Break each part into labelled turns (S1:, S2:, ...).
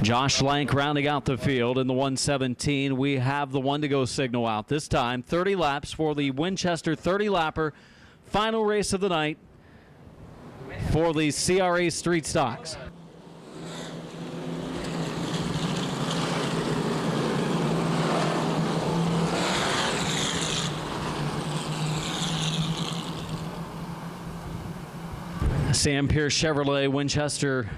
S1: Josh Lank rounding out the field in the 117. We have the one to go signal out this time. 30 laps for the Winchester 30-lapper. Final race of the night for the CRA Street Stocks. Sam Pierce Chevrolet Winchester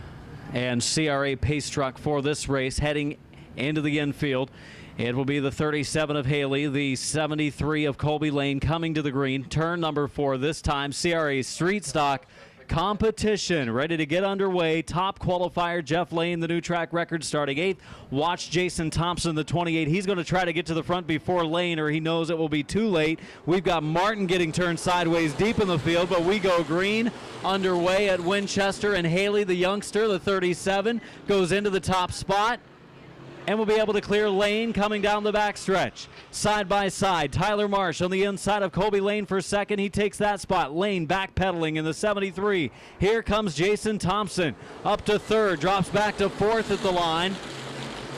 S1: and CRA pace truck for this race heading into the infield. It will be the 37 of Haley, the 73 of Colby Lane coming to the green. Turn number 4 this time. CRA Street Stock competition ready to get underway. Top qualifier Jeff Lane, the new track record, starting 8th. Watch Jason Thompson, the 28. He's going to try to get to the front before Lane, or he knows it will be too late. We've got Martin getting turned sideways deep in the field, but we go green underway at Winchester, and Haley, the youngster, the 37, goes into the top spot and will be able to clear Lane coming down the backstretch. Side by side, Tyler Marsh on the inside of Colby Lane for second. He takes that spot. Lane backpedaling in the 73. Here comes Jason Thompson up to third, drops back to fourth at the line.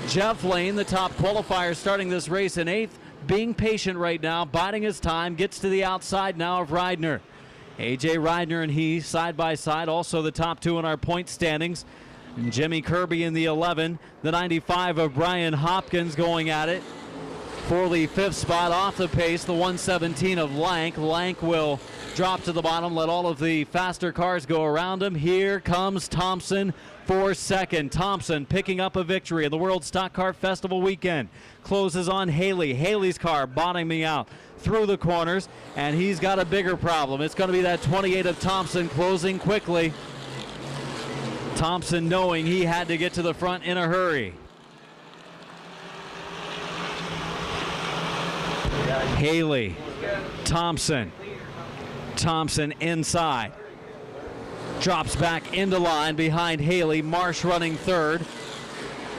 S1: Jeff Lane, the top qualifier, starting this race in 8th, being patient right now, biding his time, gets to the outside now of Reidner. A.J. Reidner and he side by side, also the top two in our point standings. And Jimmy Kirby in the 11, the 95 of Brian Hopkins going at it for the 5th spot off the pace, the 117 of Lank. Lank will drop to the bottom, let all of the faster cars go around him. Here comes Thompson for second. Thompson picking up a victory in the World Stock Car Festival weekend. Closes on Haley. Haley's car bottoming out through the corners, and he's got a bigger problem. It's going to be that 28 of Thompson closing quickly. Thompson knowing he had to get to the front in a hurry. Haley, Thompson inside. Drops back into line behind Haley. Marsh running third.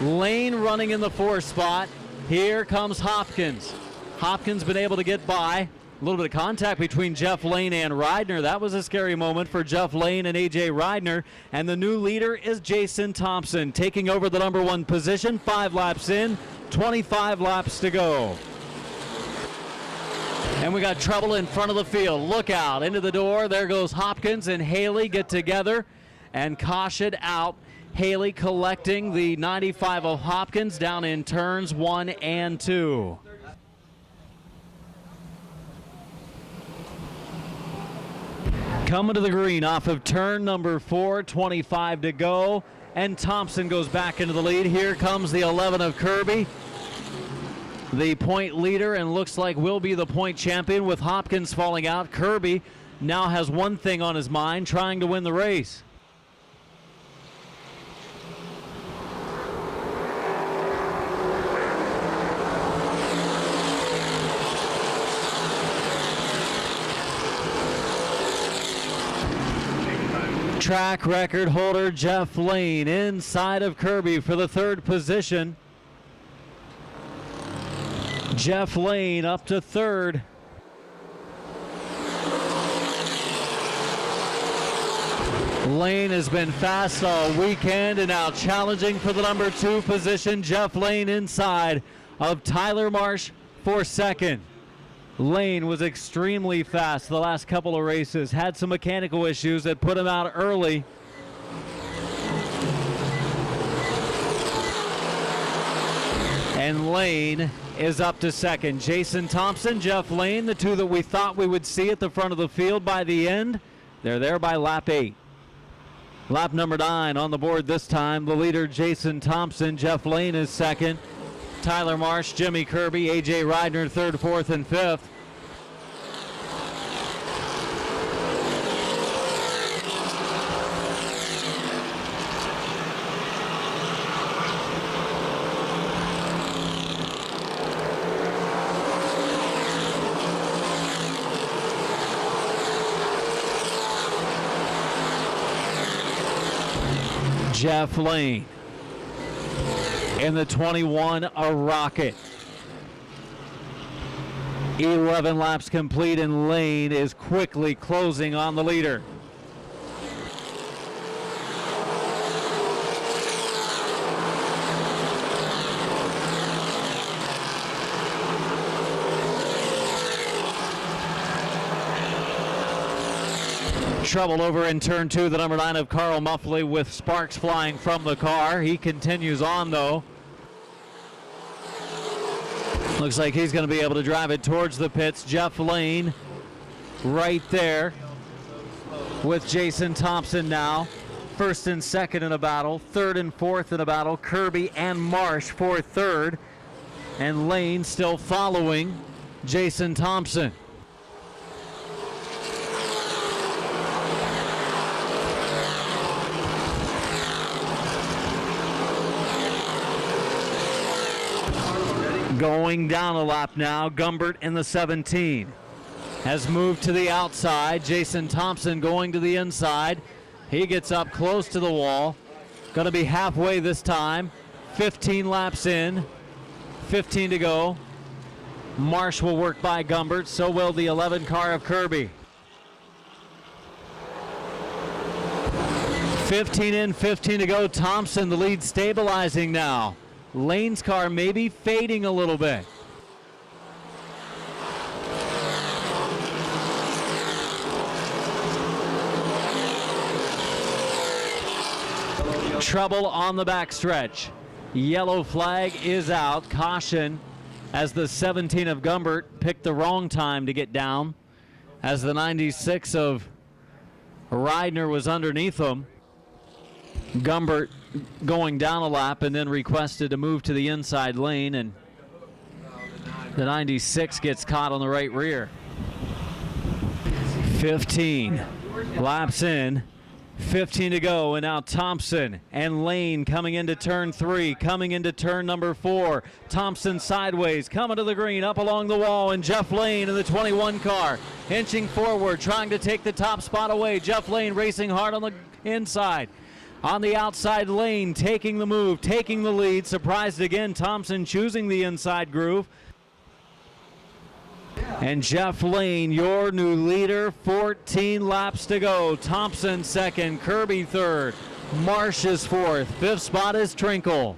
S1: Lane running in the 4th spot. Here comes Hopkins. Hopkins been able to get by. A little bit of contact between Jeff Lane and Reidner. That was a scary moment for Jeff Lane and A.J. Reidner. And the new leader is Jason Thompson, taking over the number 1 position. 5 laps in, 25 laps to go. And we got trouble in front of the field. Look out, into the door. There goes Hopkins and Haley get together and caution out. Haley collecting the 95 of Hopkins down in turns 1 and 2. Coming to the green off of turn number 4, 25 to go, and Thompson goes back into the lead. Here comes the 11 of Kirby, the point leader, and looks like will be the point champion with Hopkins falling out. Kirby now has one thing on his mind, trying to win the race. Track record holder Jeff Lane inside of Kirby for the 3rd position. Jeff Lane up to 3rd. Lane has been fast all weekend and now challenging for the number 2 position. Jeff Lane inside of Tyler Marsh for 2nd. Lane was extremely fast the last couple of races, had some mechanical issues that put him out early. And Lane is up to 2nd. Jason Thompson, Jeff Lane, the two that we thought we would see at the front of the field by the end, they're there by lap 8. Lap number 9 on the board this time. The leader, Jason Thompson. Jeff Lane is 2nd. Tyler Marsh, Jimmy Kirby, A.J. Reidner 3rd, 4th, and 5th. Jeff Lane in the 21, a rocket. 11 laps complete, and Lane is quickly closing on the leader. Trouble over in turn 2, the number 9 of Carl Muffley with sparks flying from the car. He continues on though. Looks like he's going to be able to drive it towards the pits. Jeff Lane right there with Jason Thompson now. First and second in a battle, third and fourth in a battle. Kirby and Marsh for third. And Lane still following Jason Thompson. Going down a lap now, Gumbert in the 17 has moved to the outside. Jason Thompson going to the inside. He gets up close to the wall. Going to be halfway this time. 15 laps in, 15 to go. Marsh will work by Gumbert, so will the 11 car of Kirby. 15 in, 15 to go. Thompson, the lead, stabilizing now. Lane's car maybe fading a little bit. Trouble on the backstretch. Yellow flag is out. Caution as the 17 of Gumbert picked the wrong time to get down, as the 96 of Reidner was underneath him. Gumbert going down a lap and then requested to move to the inside lane, and the 96 gets caught on the right rear. 15 laps in, 15 to go, and now Thompson and Lane coming into turn 3, coming into turn number 4. Thompson sideways, coming to the green, up along the wall, and Jeff Lane in the 21 car, inching forward, trying to take the top spot away. Jeff Lane racing hard on the inside. On the outside lane, taking the move, taking the lead. Surprised again, Thompson choosing the inside groove. And Jeff Lane, your new leader, 14 laps to go. Thompson second, Kirby third, Marsh is fourth, fifth spot is Trinkle.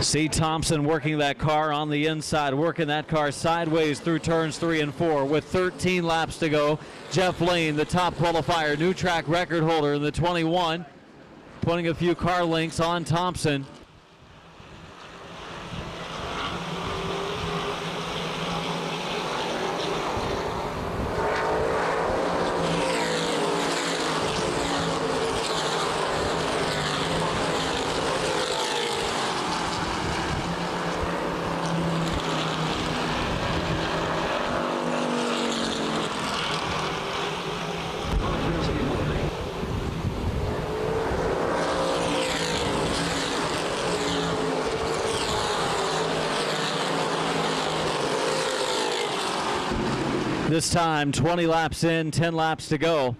S1: See Thompson working that car on the inside, working that car sideways through turns 3 and 4 with 13 laps to go. Jeff Lane, the top qualifier, new track record holder in the 21, putting a few car links on Thompson. This time, 20 laps in, 10 laps to go.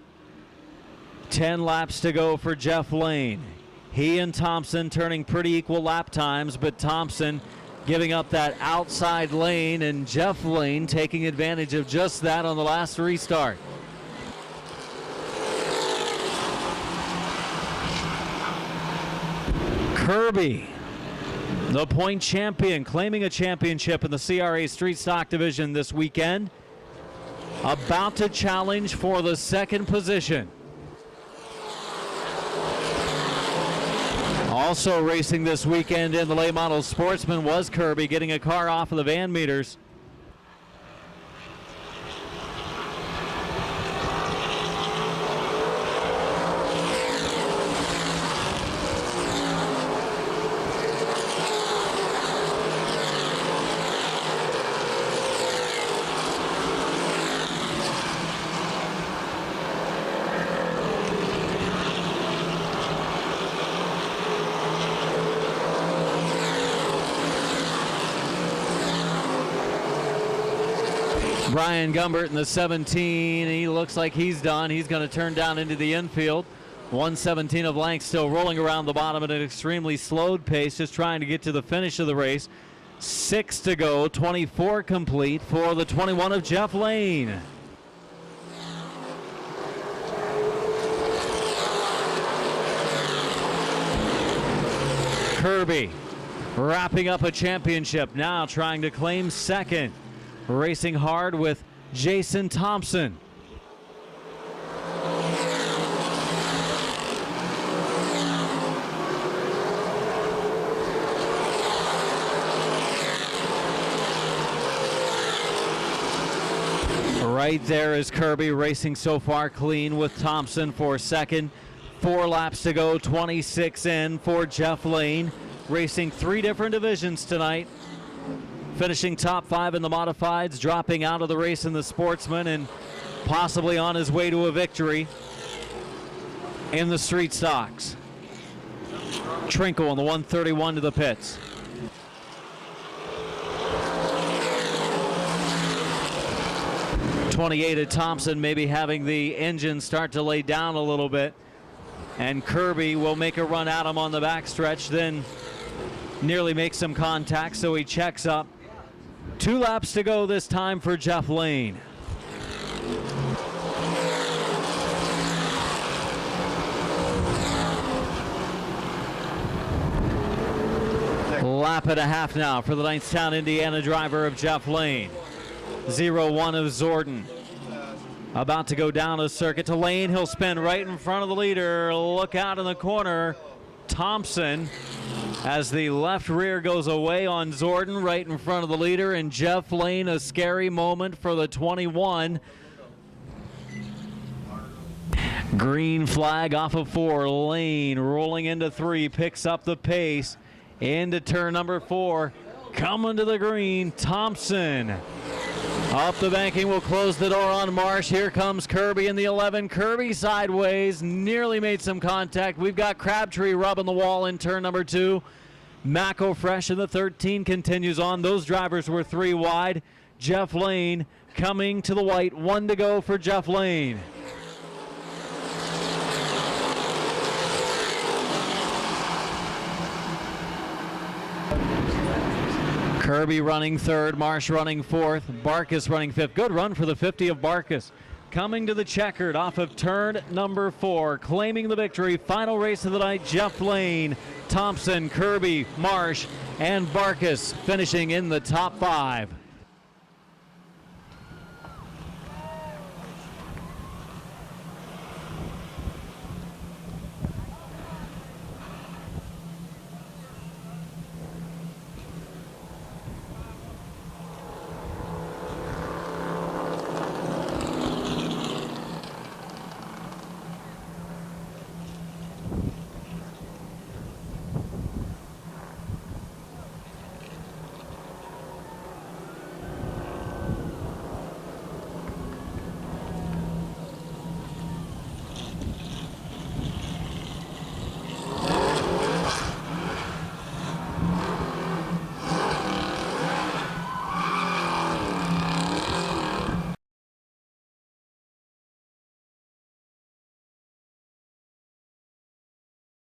S1: 10 laps to go for Jeff Lane. He and Thompson turning pretty equal lap times, but Thompson giving up that outside lane, and Jeff Lane taking advantage of just that on the last restart. Kirby, the point champion, claiming a championship in the CRA Street Stock Division this weekend. About to challenge for the second position. Also racing this weekend in the late model Sportsman was Kirby, getting a car off of the van meters. Brian Gumbert in the 17, he looks like he's done. He's going to turn down into the infield. 117 of Lank still rolling around the bottom at an extremely slowed pace, just trying to get to the finish of the race. 6 to go, 24 complete for the 21 of Jeff Lane. Kirby wrapping up a championship, now trying to claim second. Racing hard with Jason Thompson. Right there is Kirby, racing so far clean with Thompson for second. 4 laps to go, 26 in for Jeff Lane, racing 3 different divisions tonight. Finishing top 5 in the modifieds, dropping out of the race in the sportsman, and possibly on his way to a victory in the street stocks. Trinkle on the 131 to the pits. '28 at Thompson, maybe having the engine start to lay down a little bit. And Kirby will make a run at him on the backstretch, then nearly makes some contact, so he checks up. 2 laps to go this time for Jeff Lane. Lap and a half now for the Knightstown, Indiana driver of Jeff Lane. 0-1 of Zordon. About to go down a circuit to Lane. He'll spin right in front of the leader. Look out in the corner. Thompson, as the left rear goes away on Zordon, right in front of the leader. And Jeff Lane, a scary moment for the 21. Green flag off of 4. Lane rolling into 3, picks up the pace into turn number 4. Coming to the green, Thompson. Up the banking, will close the door on Marsh. Here comes Kirby in the 11. Kirby sideways, nearly made some contact. We've got Crabtree rubbing the wall in turn number 2. Macko fresh in the 13 continues on. Those drivers were 3 wide. Jeff Lane coming to the white. 1 to go for Jeff Lane. Kirby running 3rd, Marsh running 4th, Barkus running 5th. Good run for the 50 of Barkus. Coming to the checkered off of turn number 4, claiming the victory. Final race of the night, Jeff Lane, Thompson, Kirby, Marsh, and Barkus finishing in the top 5.